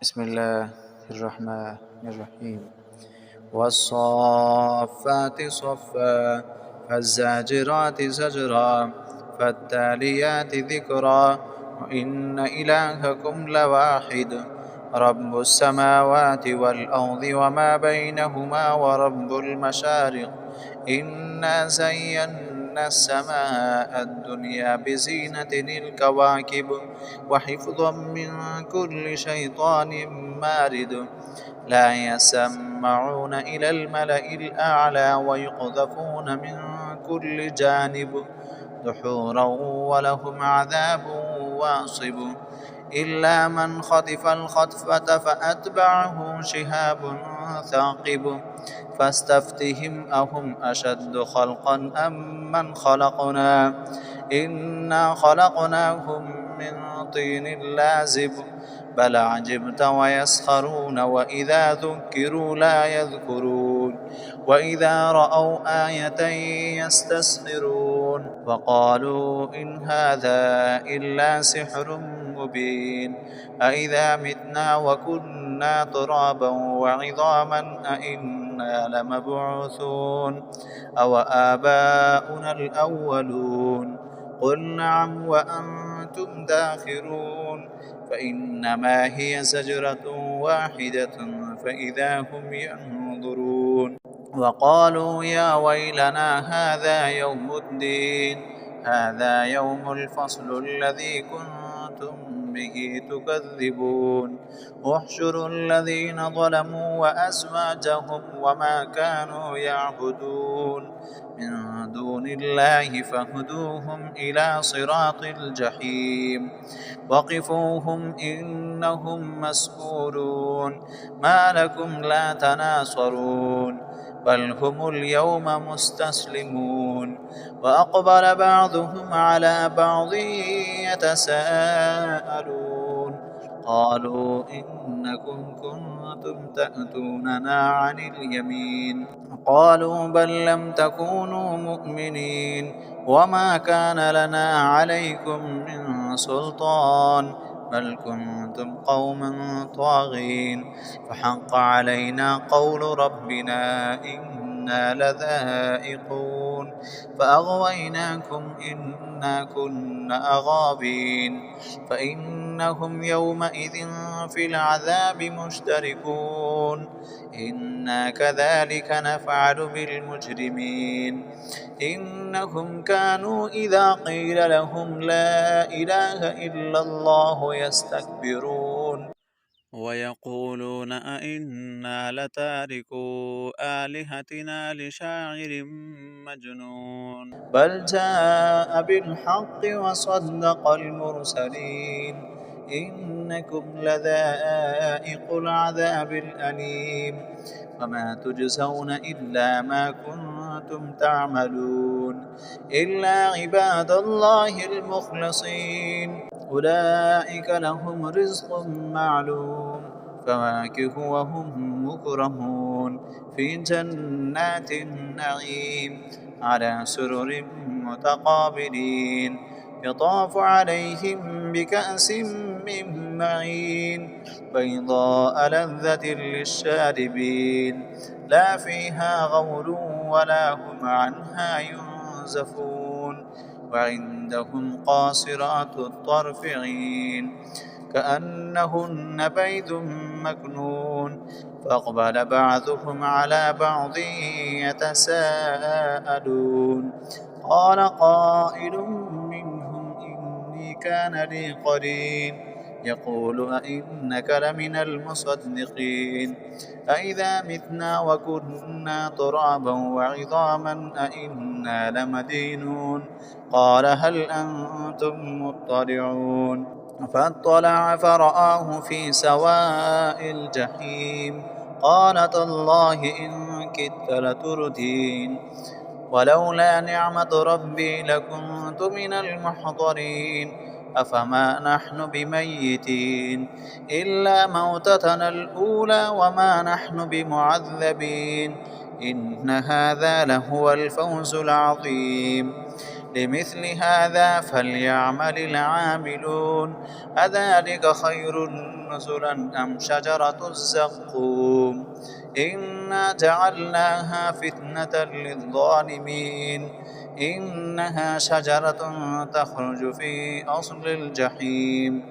بسم الله الرحمن الرحيم والصافات صفا فالزاجرات زجرا فالتاليات ذكرا وإن إلهكم لواحد رب السماوات والأرض وما بينهما ورب المشارق إنا زينا السماء الدنيا بزينة الكواكب وحفظا من كل شيطان مارد لا يسمعون إلى الملأ الأعلى ويقذفون من كل جانب دحورا ولهم عذاب واصب إلا من خطف الخطفة فأتبعه شهاب ثاقب فاستفتهم أهم أشد خلقا أم من خلقنا إنا خلقناهم من طين لازب بل عجبت ويسخرون وإذا ذكروا لا يذكرون وإذا رأوا آية يستسخرون وقالوا إن هذا إلا سحر مبين أإذا متنا وكنا ترابا وعظاما أإنا لمبعوثون أو آباؤنا الأولون قل نعم وأنتم داخرون فإنما هي زجرة واحدة فإذا هم ينظرون وقالوا يا ويلنا هذا يوم الدين هذا يوم الفصل الذي كنتم به تكذبون احشروا الذين ظلموا وأزواجهم وما كانوا يعبدون من دون الله فاهدوهم إلى صراط الجحيم وقفوهم إنهم مسؤولون ما لكم لا تناصرون بل هم اليوم مستسلمون وأقبل بعضهم على بعض يتساءلون قالوا إنكم كنتم تأتوننا عن اليمين قالوا بل لم تكونوا مؤمنين وما كان لنا عليكم من سلطان بل كنتم قوما طاغين فحق علينا قول ربنا إنا لذائقون فأغويناكم إنا كنا غابين فإنهم يومئذ في العذاب مشتركون إنا كذلك نفعل بالمجرمين إنهم كانوا إذا قيل لهم لا إله إلا الله يستكبرون ويقولون أئنا لتاركو آلهتنا لشاعر مجنون بل جاء بالحق وصدق المرسلين إنكم لذائق العذاب الأليم وما تجزون إلا ما كنتم تعملون إلا عباد الله المخلصين أولئك لهم رزق معلوم فواكه وهم مكرمون في جنات النعيم على سرر متقابلين يطاف عليهم بكأس من معين بيضاء لذة للشاربين لا فيها غول ولا هم عنها ينزفون وعندهم قاصرات الطرف عين كأنهن بيض مكنون فأقبل بعضهم على بعض يتساءلون قال قائل منهم إني كان لي قرين يقول أئنك لمن المصدقين أئذا متنا وكنا ترابا وعظاما أئنا لمدينون قال هل أنتم مطلعون فاطلع فرآه في سواء الجحيم قال تالله إن كدت لتردين ولولا نعمة ربي لكنت من المحضرين أفما نحن بميتين إلا موتتنا الأولى وما نحن بمعذبين إن هذا لهو الفوز العظيم لمثل هذا فليعمل العاملون أذلك خير نزلا أم شجرة الزقوم إنا جعلناها فتنة للظالمين إنها شجرة تخرج في أصل الجحيم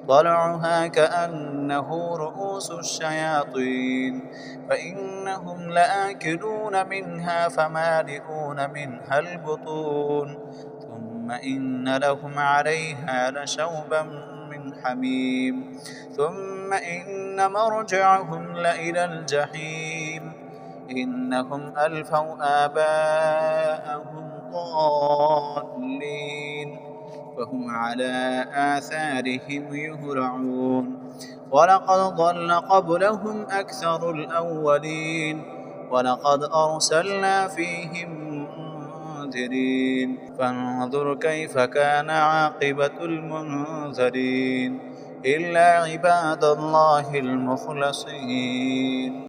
طلعها كأنه رؤوس الشياطين فإنهم لآكلون منها فمالئون منها البطون ثم إن لهم عليها لشوبا من حميم ثم إن مرجعهم لإلى الجحيم إنهم ألفوا آباءهم ضالين فهم على آثارهم يهرعون ولقد ضل قبلهم أكثر الأولين ولقد أرسلنا فيهم منذرين فانظر كيف كان عاقبة المنذرين إلا عباد الله المخلصين